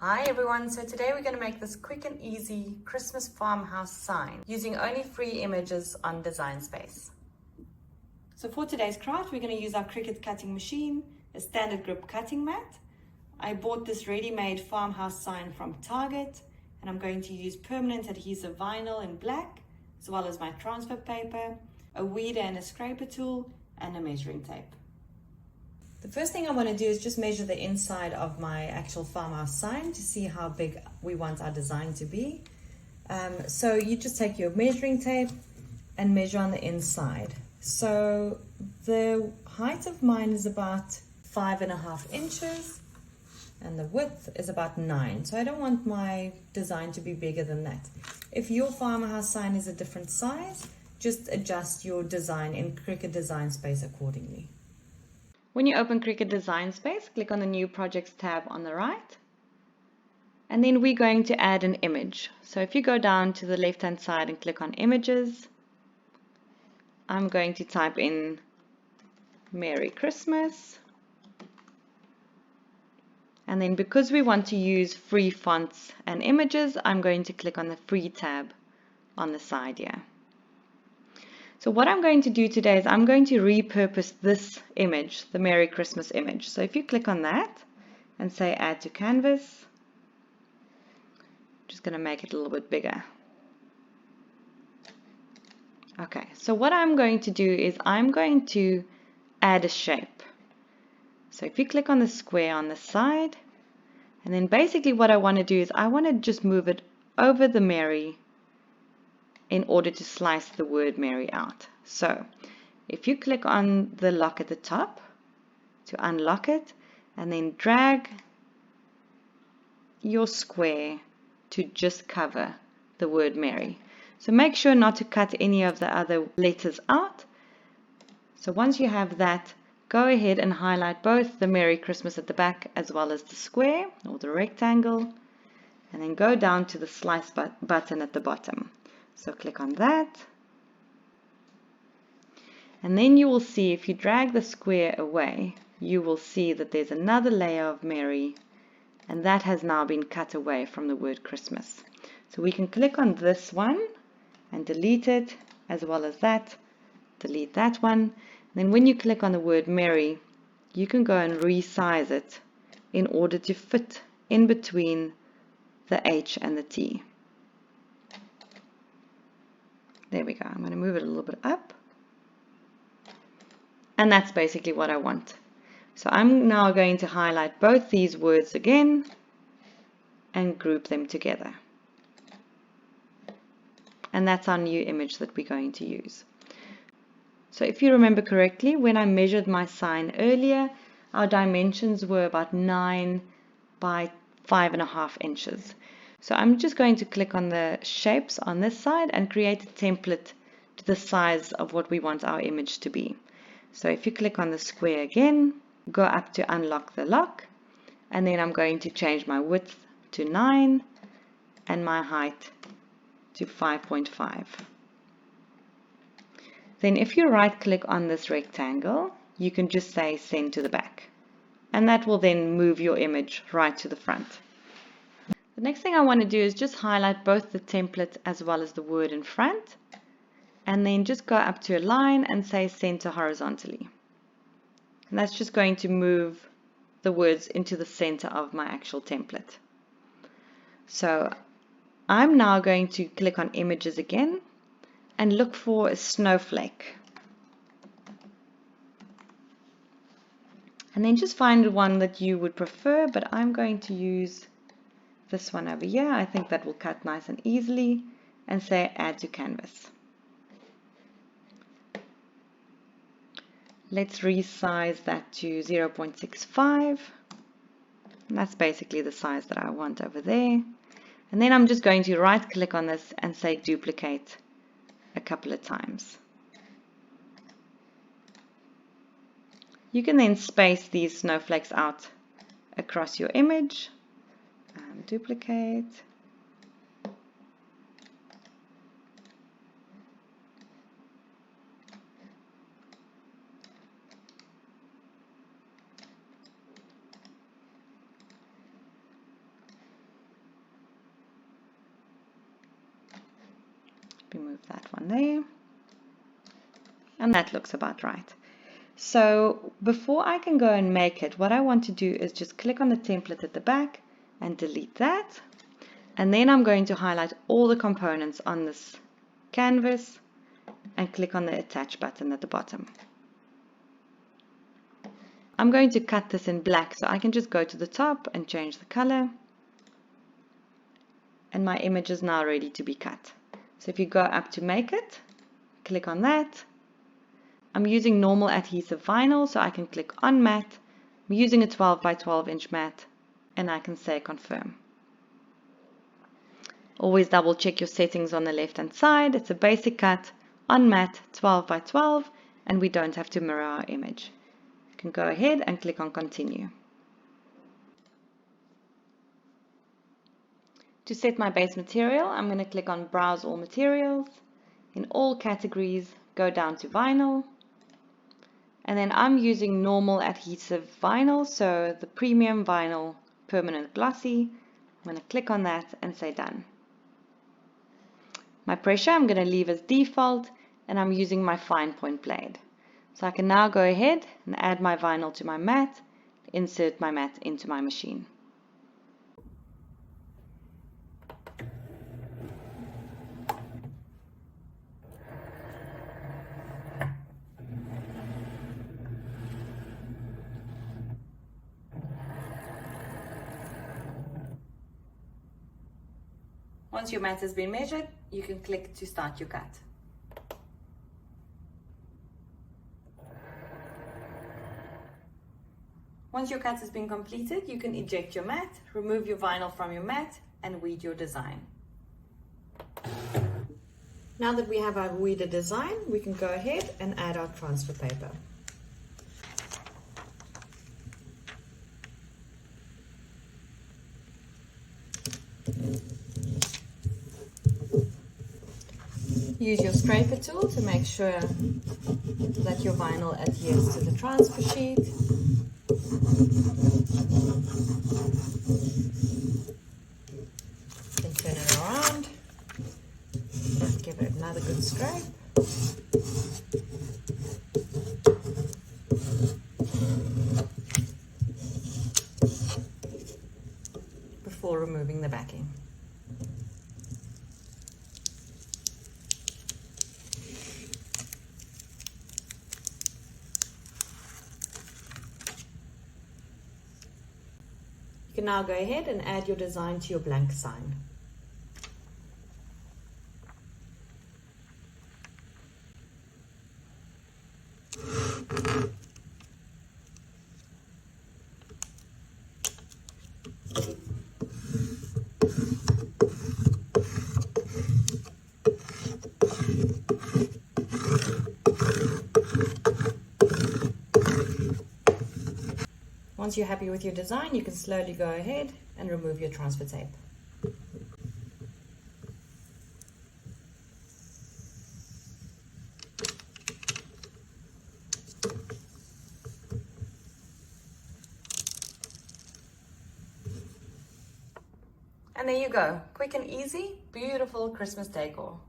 Hi everyone, so today we're going to make this quick and easy Christmas farmhouse sign using only free images on Design Space. So for today's craft, we're going to use our Cricut cutting machine, a standard grip cutting mat. I bought this ready-made farmhouse sign from Target, and I'm going to use permanent adhesive vinyl in black, as well as my transfer paper, a weeder and a scraper tool, and a measuring tape. The first thing I want to do is just measure the inside of my actual farmhouse sign to see how big we want our design to be. So you just take your measuring tape and measure on the inside. So the height of mine is about 5.5 inches and the width is about 9. So I don't want my design to be bigger than that. If your farmhouse sign is a different size, just adjust your design in Cricut Design Space accordingly. When you open Cricut Design Space, click on the New Projects tab on the right. And then we're going to add an image. So if you go down to the left-hand side and click on Images, I'm going to type in Merry Christmas. And then because we want to use free fonts and images, I'm going to click on the Free tab on the side here. So what I'm going to do today is I'm going to repurpose this image, the Merry Christmas image. So if you click on that and say Add to Canvas, I'm just going to make it a little bit bigger. Okay, so what I'm going to do is I'm going to add a shape. So if you click on the square on the side, and then basically what I want to do is I want to just move it over the Merry in order to slice the word Merry out. So if you click on the lock at the top to unlock it, and then drag your square to just cover the word Merry. So make sure not to cut any of the other letters out. So once you have that, go ahead and highlight both the Merry Christmas at the back as well as the square or the rectangle, and then go down to the slice button at the bottom. So click on that, and then you will see if you drag the square away, you will see that there's another layer of Merry, and that has now been cut away from the word Christmas. So we can click on this one and delete it, as well as that, delete that one. And then when you click on the word Merry, you can go and resize it in order to fit in between the H and the T. There we go. I'm going to move it a little bit up. And that's basically what I want. So I'm now going to highlight both these words again and group them together. And that's our new image that we're going to use. So if you remember correctly, when I measured my sign earlier, our dimensions were about 9 by 5.5 inches. So I'm just going to click on the shapes on this side and create a template to the size of what we want our image to be. So if you click on the square again, go up to unlock the lock, and then I'm going to change my width to 9 and my height to 5.5. Then if you right click on this rectangle, you can just say send to the back, and that will then move your image right to the front. The next thing I want to do is just highlight both the template as well as the word in front, and then just go up to a line and say center horizontally. And that's just going to move the words into the center of my actual template. So I'm now going to click on images again and look for a snowflake. And then just find one that you would prefer, but I'm going to use this one over here. I think that will cut nice and easily, and say add to canvas. Let's resize that to 0.65. And that's basically the size that I want over there. And then I'm just going to right click on this and say duplicate a couple of times. You can then space these snowflakes out across your image. Duplicate. Remove that one there. And that looks about right. So before I can go and make it, what I want to do is just click on the template at the back and delete that. And then I'm going to highlight all the components on this canvas and click on the attach button at the bottom. I'm going to cut this in black, so I can just go to the top and change the color. And my image is now ready to be cut. So if you go up to make it, click on that. I'm using normal adhesive vinyl, so I can click on mat. I'm using a 12 by 12 inch mat, and I can say confirm. Always double check your settings on the left hand side. It's a basic cut on mat 12 by 12, and we don't have to mirror our image. You can go ahead and click on continue. To set my base material, I'm going to click on browse all materials. In all categories, go down to vinyl. And then I'm using normal adhesive vinyl, so the premium vinyl permanent glossy. I'm going to click on that and say done. My pressure I'm going to leave as default, and I'm using my fine point blade. So I can now go ahead and add my vinyl to my mat, insert my mat into my machine. Once your mat has been measured, you can click to start your cut. Once your cut has been completed, you can eject your mat, remove your vinyl from your mat, and weed your design. Now that we have our weeded design, we can go ahead and add our transfer paper. Use your scraper tool to make sure that your vinyl adheres to the transfer sheet. Then turn it around and give it another good scrape. Before removing the backing. You can now go ahead and add your design to your blank sign. Once you're happy with your design, you can slowly go ahead and remove your transfer tape. And there you go, quick and easy, beautiful Christmas decor.